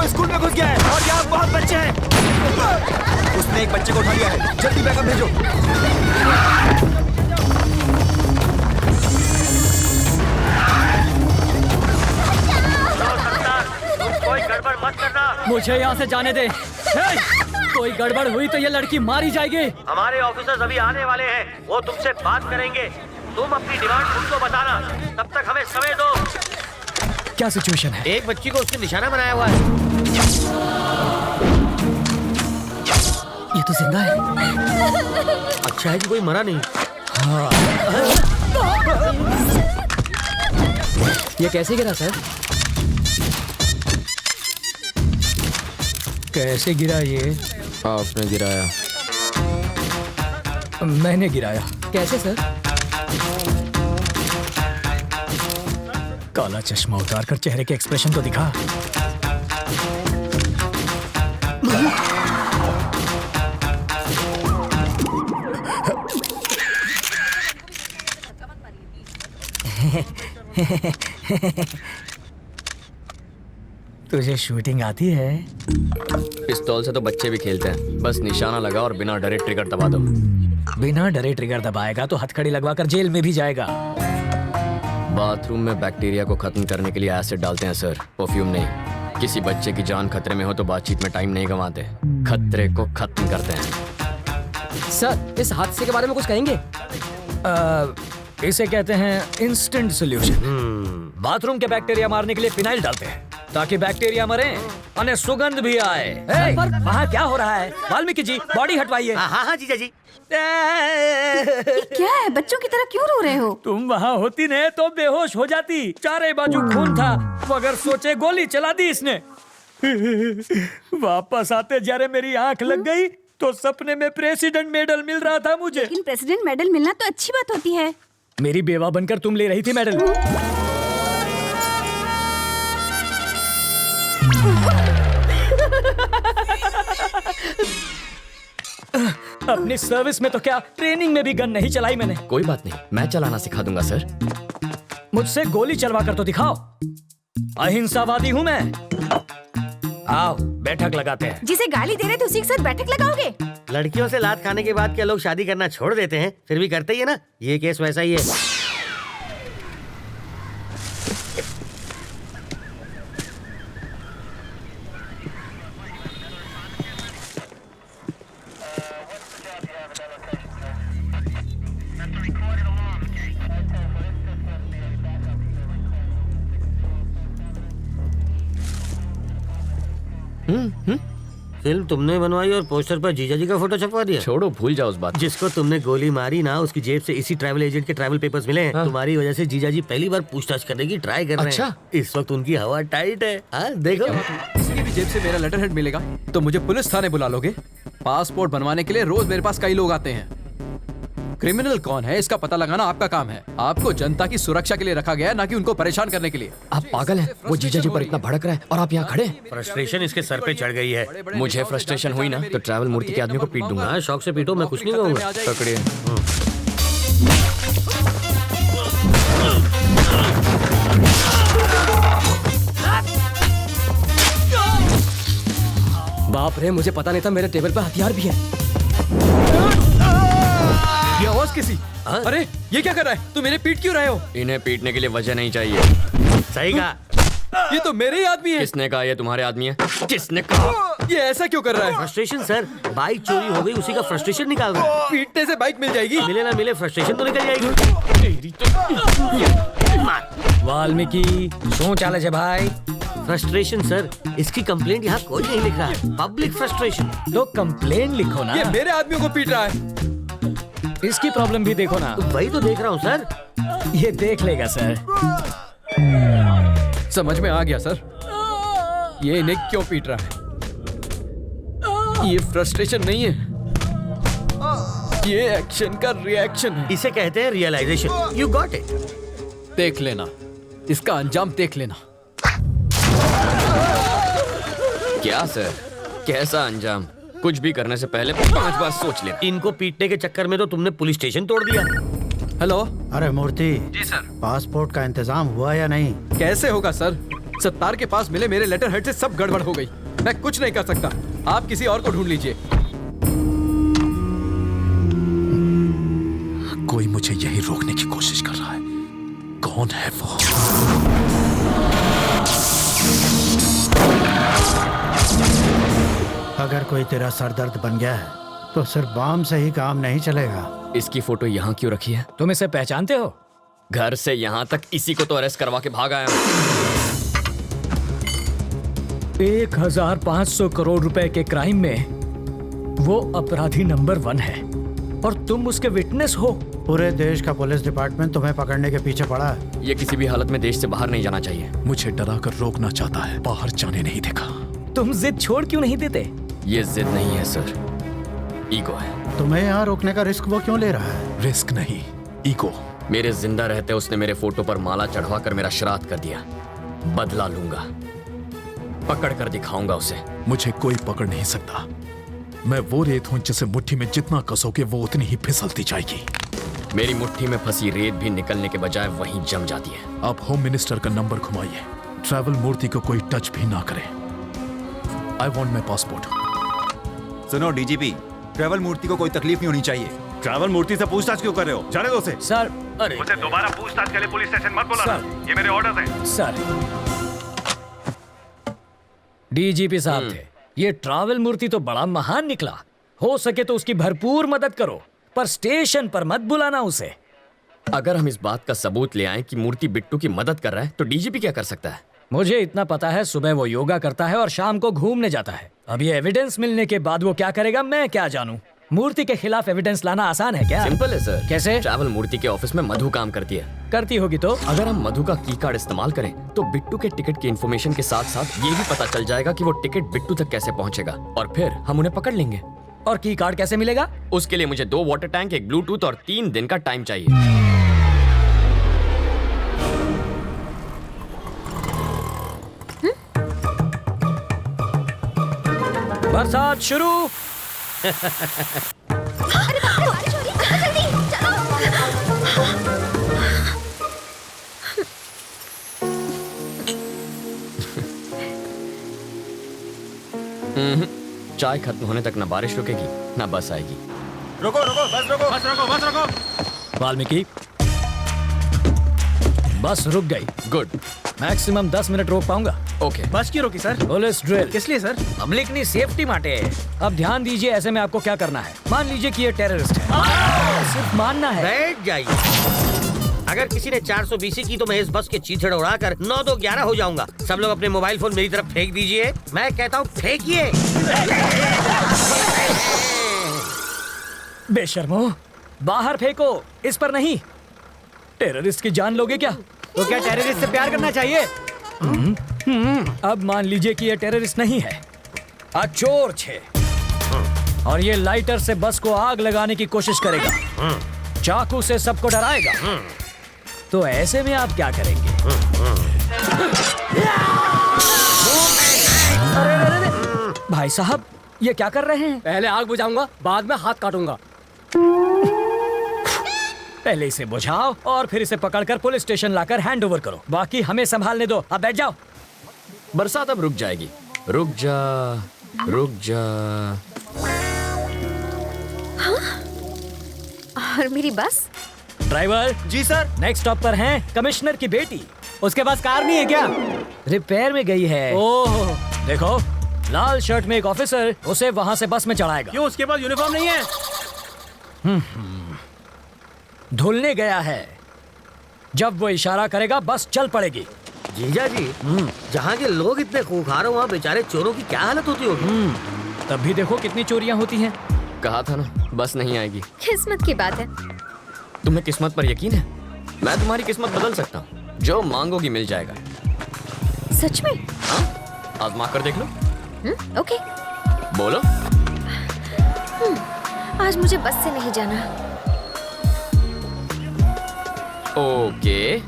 कोई स्कूल में घुस गया है और यहाँ बहुत बच्चे हैं। उसने एक बच्चे को उठा लिया है, जल्दी बैकअप भेजो। कोई गड़बड़ मत करना। मुझे यहाँ से जाने दे। कोई गड़बड़ हुई तो ये लड़की मारी जाएगी। हमारे ऑफिसर्स अभी आने वाले हैं, वो तुमसे बात करेंगे। तुम अपनी डिमांड उनको बताना, तब तक हमें समय दो। क्या सिचुएशन है? एक बच्ची को उसने निशाना बनाया हुआ है। ये तो जिंदा है। अच्छा है कि कोई मरा नहीं। हाँ। ये कैसे गिरा सर? कैसे गिरा ये? आपने गिराया। मैंने गिराया। कैसे सर? काला चश्मा उतार कर चेहरे के एक्सप्रेशन तो दिखा। तुझे शूटिंग आती है? पिस्तौल से तो बच्चे भी खेलते हैं, बस निशाना लगा और बिना डरे ट्रिगर दबा दो। बिना डरे ट्रिगर दबाएगा तो हथकड़ी लगवाकर जेल में भी जाएगा। बाथरूम में बैक्टीरिया को खत्म करने के लिए एसिड डालते हैं सर, परफ्यूम नहीं। किसी बच्चे की जान खतरे में हो तो बातचीत में टाइम नहीं गंवाते, खतरे को खत्म करते हैं। सर, इस हादसे के बारे में कुछ कहेंगे? इसे कहते हैं इंस्टेंट सॉल्यूशन। बाथरूम के बैक्टीरिया मारने के लिए फिनाइल डालते हैं ताकि बैक्टीरिया मरे और सुगंध भी आए। पर वहाँ क्या हो रहा है? वाल्मीकि जी, बॉडी हटवाइए। हाँ जीजा जी। क्या है? बच्चों की तरह क्यों रो रहे हो? तुम वहाँ होती ने तो बेहोश हो जाती। चारे बाजू खून था, मगर सोचे गोली चला दी इसने। वापस आते जरे मेरी आंख लग गई तो सपने में प्रेसिडेंट मेडल मिल रहा था मुझे। लेकिन प्रेसिडेंट मेडल मिलना तो अच्छी बात होती है। मेरी बेवा बनकर तुम ले रही थी मेडल। अपनी सर्विस में तो क्या, ट्रेनिंग में भी गन नहीं चलाई मैंने। कोई बात नहीं, मैं चलाना सिखा दूंगा सर। मुझसे गोली चलवा कर तो दिखाओ। अहिंसावादी हूँ मैं। आओ बैठक लगाते हैं। जिसे गाली दे रहे थे उसी के साथ बैठक लगाओगे? लड़कियों से लात खाने के बाद क्या लोग शादी करना छोड़ देते हैं? फिर भी करते ही है ना। ये केस वैसा ही है। फिल्म तुमने बनवाई और पोस्टर पर जीजा जी का फोटो छपवा दिया। छोड़ो, भूल जाओ उस बात। जिसको तुमने गोली मारी ना, उसकी जेब से इसी ट्रैवल एजेंट के ट्रैवल पेपर्स मिले हैं। हाँ। तुम्हारी वजह से जीजा जी पहली बार पूछताछ करने की ट्राई कर रहे हैं। अच्छा? इस वक्त उनकी हवा टाइट है। हाँ देखो। किसी की भी जेब से मेरा लेटर हेड मिलेगा तो मुझे पुलिस थाने बुला लोगे? पासपोर्ट बनवाने के लिए रोज मेरे पास कई लोग आते हैं। क्रिमिनल कौन है इसका पता लगाना आपका काम है। आपको जनता की सुरक्षा के लिए रखा गया है, ना कि उनको परेशान करने के लिए। आप पागल हैं? वो जीजा जी पर इतना भड़क रहा है और आप यहाँ खड़े। फ्रस्ट्रेशन इसके सर पे चढ़ गई है। मुझे फ्रस्ट्रेशन हुई ना तो ट्रैवल मूर्ति के आदमी को पीट दूंगा। हाँ, शौक से पीटो, मैं कुछ नहीं कहूँगा। पकड़िए। बाप रे, मुझे पता नहीं था मेरे टेबल पर हथियार भी है। ये आवाज किसी? अरे ये क्या कर रहा है? तुम मेरे पीट क्यों रहे हो? इन्हें पीटने के लिए वजह नहीं चाहिए। सही कहा। ये तो मेरे ही आदमी है। किसने कहा ये तुम्हारे आदमी है? किसने कहा? ये ऐसा क्यों कर रहा है? फ्रस्ट्रेशन सर, बाइक चोरी हो गई, उसी का फ्रस्ट्रेशन निकाल रहा है। पीटने से बाइक मिल जाएगी? मिले ना मिले, फ्रस्ट्रेशन तो निकल जाएगी। वाल्मीकि शो चाले छे भाई। फ्रस्ट्रेशन सर, इसकी कंप्लेंट यहाँ कोई नहीं लिख रहा है। Public frustration. तो कंप्लेन लिखो ना। ये मेरे आदमियों को पीट रहा है। इसकी प्रॉब्लम भी देखो ना। वही तो देख रहा हूँ सर। ये देख लेगा सर। समझ में आ गया सर, ये इन्हें क्यों पीट रहा है। ये फ्रस्ट्रेशन नहीं है, ये एक्शन का रिएक्शन है। इसे कहते हैं रियलाइजेशन। You got it. देख लेना, इसका अंजाम देख लेना। क्या सर, कैसा अंजाम? कुछ भी करने से पहले 5 बार सोच ले। इनको पीटने के चक्कर में तो तुमने पुलिस स्टेशन तोड़ दिया। हेलो। अरे मूर्ति जी सर। पासपोर्ट का इंतजाम हुआ या नहीं? कैसे होगा सर, सत्तार के पास मिले मेरे लेटर हेड से सब गड़बड़ हो गई। मैं कुछ नहीं कर सकता, आप किसी और को ढूंढ लीजिए। कोई मुझे यही रोकने की कोशिश कर रहा है। कौन है वो? अगर कोई तेरा सरदर्द बन गया है तो सिर्फ बाम से ही काम नहीं चलेगा। इसकी फोटो यहाँ क्यों रखी है? तुम इसे पहचानते हो? घर से यहाँ तक इसी को तो अरेस्ट करवा के भाग आया हूँ। 1500 करोड़ रुपए के क्राइम में वो अपराधी नंबर 1 है और तुम उसके विटनेस हो। पूरे देश का पुलिस डिपार्टमेंट तुम्हें पकड़ने के पीछे पड़ा है। ये किसी भी हालत में देश से बाहर नहीं जाना चाहिए। मुझे डरा कर रोकना चाहता है, बाहर जाने नहीं देगा। तुम जिद छोड़ क्यों नहीं देते? ये जिद नहीं है सर, ईगो है। तुम्हें यहाँ रोकने का रिस्क वो क्यों ले रहा है? रिस्क नहीं, ईगो। मेरे जिंदा रहते उसने मेरे फोटो पर माला चढ़वा कर मेरा श्राद्ध कर दिया। बदला लूंगा, पकड़ कर दिखाऊंगा उसे। मुझे कोई पकड़ नहीं सकता। मैं वो रेत हूं जिसे मुट्ठी में जितना कसोगे वो उतनी ही फिसलती जाएगी। मेरी मुट्ठी में फंसी रेत भी निकलने के बजाय वहीं जम जाती है। आप होम मिनिस्टर का नंबर घुमाइए। ट्रैवल मूर्ति को कोई टच भी ना करे। I want my passport. सुनो डीजीपी, ट्रैवल मूर्ति को कोई तकलीफ नहीं होनी चाहिए। ट्रैवल मूर्ति से पूछताछ क्यों कर रहे हो? जाने दो उसे। सर, अरे उसे दोबारा पूछताछ के लिए पुलिस स्टेशन मत बुलाना। ये मेरे ऑर्डर हैं। सर, डीजीपी साहब थे। ये ट्रैवल मूर्ति तो बड़ा महान निकला। हो सके तो उसकी भरपूर मदद करो, पर स्टेशन पर मत बुलाना उसे। अगर हम इस बात का सबूत ले आए कि मूर्ति बिट्टू की मदद कर रहा है तो डीजीपी क्या कर सकता है? मुझे इतना पता है, सुबह वो योगा करता है और शाम को घूमने जाता है। अब ये एविडेंस मिलने के बाद वो क्या करेगा मैं क्या जानूं? मूर्ति के खिलाफ एविडेंस लाना आसान है क्या? सिंपल है सर। कैसे? ट्रैवल मूर्ति के ऑफिस में मधु काम करती है। करती होगी तो? अगर हम मधु का की कार्ड इस्तेमाल करें तो बिट्टू के टिकट की इन्फॉर्मेशन के साथ साथ ये भी पता चल जाएगा कि वो टिकट बिट्टू तक कैसे पहुंचेगा और फिर हम उन्हें पकड़ लेंगे। और की कार्ड कैसे मिलेगा? उसके लिए मुझे 2 वाटर टैंक, एक ब्लूटूथ और 3 दिन का टाइम चाहिए। बरसात शुरू। चाय खत्म होने तक ना बारिश रुकेगी ना बस आएगी। रुको रुको, बस रुको, बस रुको, बस रुको। वाल्मीकि, बस रुक गई। गुड। मैक्सिमम 10 मिनट रोक पाऊंगा। ओके। बस की रोकी सर? Police drill. किस लिए सर? पब्लिक की सेफ्टी माटे। अब ध्यान दीजिए, ऐसे में आपको क्या करना है। मान लीजिए कि ये टेररिस्ट है। सिर्फ मानना है। बैठ जाइए। अगर किसी ने 420 की तो मैं इस बस के चीथड़ उड़ाकर 9-2-11 हो जाऊंगा। सब लोग अपने मोबाइल फोन मेरी तरफ फेंक दीजिए। मैं कहता हूँ फेंकिए। बेशर्मो, बाहर फेंको, इस पर नहीं। टेररिस्ट की जान लोगे क्या? तो क्या टेररिस्ट से प्यार करना चाहिए? अब मान लीजिए कि ये टेररिस्ट नहीं है, चोर छे, और ये लाइटर से बस को आग लगाने की कोशिश करेगा, चाकू से सबको डराएगा। तो ऐसे में आप क्या करेंगे? अरे, भाई साहब ये क्या कर रहे हैं? पहले आग बुझाऊंगा, बाद में हाथ काटूंगा। पहले इसे बुझाओ और फिर इसे पकड़कर पुलिस स्टेशन लाकर हैंड ओवर करो। बाकी हमें संभालने दो। अब बैठ जाओ। बरसात अब रुक जाएगी। रुक जा, रुक जा। हाँ? और मेरी बस? ड्राइवर जी सर। नेक्स्ट स्टॉप पर हैं कमिश्नर की बेटी। उसके पास कार नहीं है क्या? रिपेयर में गई है। ओह, देखो, लाल शर्ट में एक ऑफिसर उसे वहां से बस में चढ़ाएगा। क्यों, उसके पास यूनिफॉर्म नहीं है? धुलने गया है। जब वो इशारा करेगा बस चल पड़ेगी। जीजा जी, जहाँ के लोग इतने खूंखार हो वहाँ बेचारे चोरों की क्या हालत होती होगी? तब भी देखो कितनी चोरियां होती हैं। कहा था ना बस नहीं आएगी। किस्मत की बात है। तुम्हें किस्मत पर यकीन है? मैं तुम्हारी किस्मत बदल सकता हूँ। जो मांगोगी मिल जाएगा। सच में? हाँ, आजमा कर देख लो। ओके। बोलो। आज मुझे बस से नहीं जाना। ओके।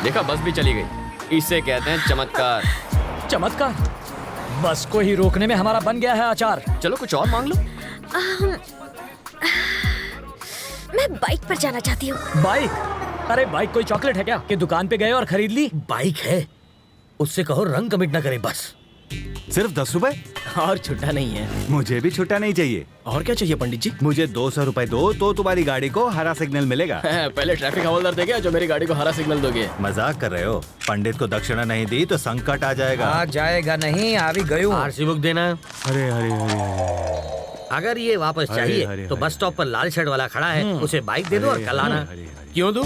देखा, बस भी चली गई। इसे कहते हैं चमत्कार। चमत्कार? बस को ही रोकने में हमारा बन गया है अचार। चलो कुछ और मांग लो। मैं बाइक पर जाना चाहती हूँ। बाइक? अरे बाइक कोई चॉकलेट है क्या कि दुकान पे गए और खरीद ली? बाइक है, उससे कहो रंग कमिट ना करे बस। सिर्फ 10 रुपए? और छुट्टा नहीं है। मुझे भी छुट्टा नहीं चाहिए। और क्या चाहिए पंडित जी? मुझे 200 रुपए दो तो तुम्हारी गाड़ी को हरा सिग्नल मिलेगा। पहले ट्रैफिक हवलदार देगा जो मेरी गाड़ी को हरा सिग्नल दोगे। मजाक कर रहे हो? पंडित को दक्षिणा नहीं दी तो संकट आ जाएगा। आ जाएगा नहीं, आ भी गयो। आरसी बुक देना। अरे अरे अरे अगर ये वापस चाहिए अरे, तो अरे। बस स्टॉप पर लाल शर्ट वाला खड़ा है, उसे बाइक दे दो और कल आना। क्यों दूं?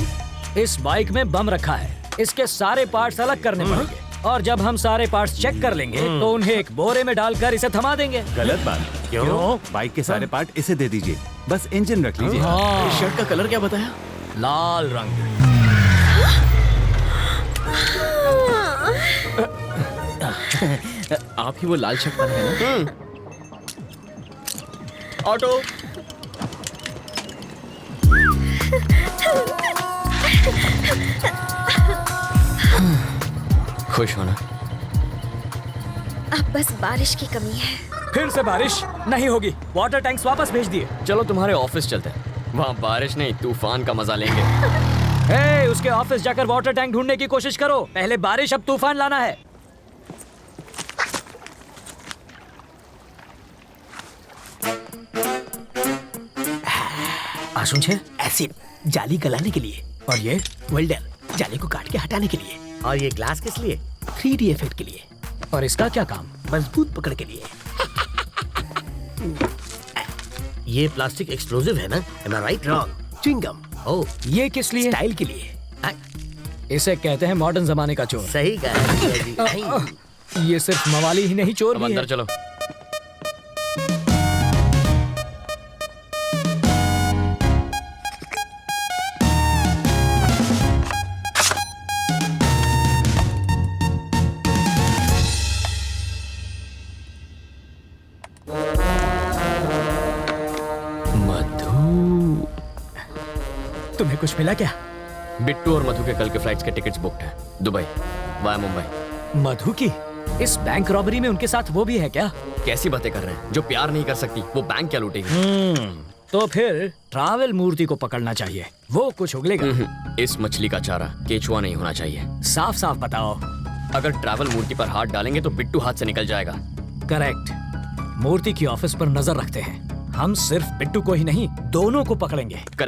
इस बाइक में बम रखा है, इसके सारे पार्ट्स अलग करने पड़ेंगे और जब हम सारे पार्ट्स चेक कर लेंगे तो उन्हें एक बोरे में डालकर इसे थमा देंगे। गलत बात। क्यों? बाइक के सारे पार्ट इसे दे दीजिए, बस इंजन रख लीजिए। हाँ, शर्ट का कलर क्या बताया? लाल रंग। आप ही वो लाल शर्ट वाले हैं ना? ऑटो। खुश होना। अब बस बारिश की कमी है। फिर से बारिश नहीं होगी, वाटर टैंक्स वापस भेज दिए। चलो तुम्हारे ऑफिस चलते हैं, वहाँ बारिश नहीं तूफान का मजा लेंगे। हे, उसके ऑफिस जाकर वाटर टैंक ढूंढने की कोशिश करो। पहले बारिश अब तूफान लाना है। आसुन छे एसिड जाली गलाने के लिए, और ये वेल्डर जाली को काट के हटाने के लिए, और ये ग्लास किस लिए? 3D इफेक्ट के लिए, और इसका क्या काम? मजबूत पकड़ के लिए। ये प्लास्टिक एक्सप्लोजिव है ना? Am I right? Wrong. Chewing gum. Oh, ये किस लिए? स्टाइल के लिए। इसे कहते हैं मॉडर्न जमाने का चोर। सही कहा। ये सिर्फ मवाली ही नहीं, चोर अब भी अंदर है। चलो। मधु, तुम्हें कुछ मिला क्या? बिट्टू और मधु के कल के फ्लाइट्स के टिकट्स बुक्ड हैं, दुबई वाया मुंबई। मधु की इस बैंक रॉबरी में उनके साथ वो भी है क्या? कैसी बातें कर रहे हैं? जो प्यार नहीं कर सकती वो बैंक क्या लूटेगी? तो फिर ट्रैवल मूर्ति को पकड़ना चाहिए, वो कुछ उगलेगा। इस मछली का चारा केचुआ नहीं होना चाहिए। साफ साफ बताओ। अगर ट्रैवल मूर्ति पर हाथ डालेंगे तो बिट्टू हाथ से निकल जाएगा। करेक्ट। मूर्ति की ऑफिस पर नजर रखते हैं। हम सिर्फ बिट्टू को ही नहीं, दोनों को पकड़ेंगे। करेक्ट।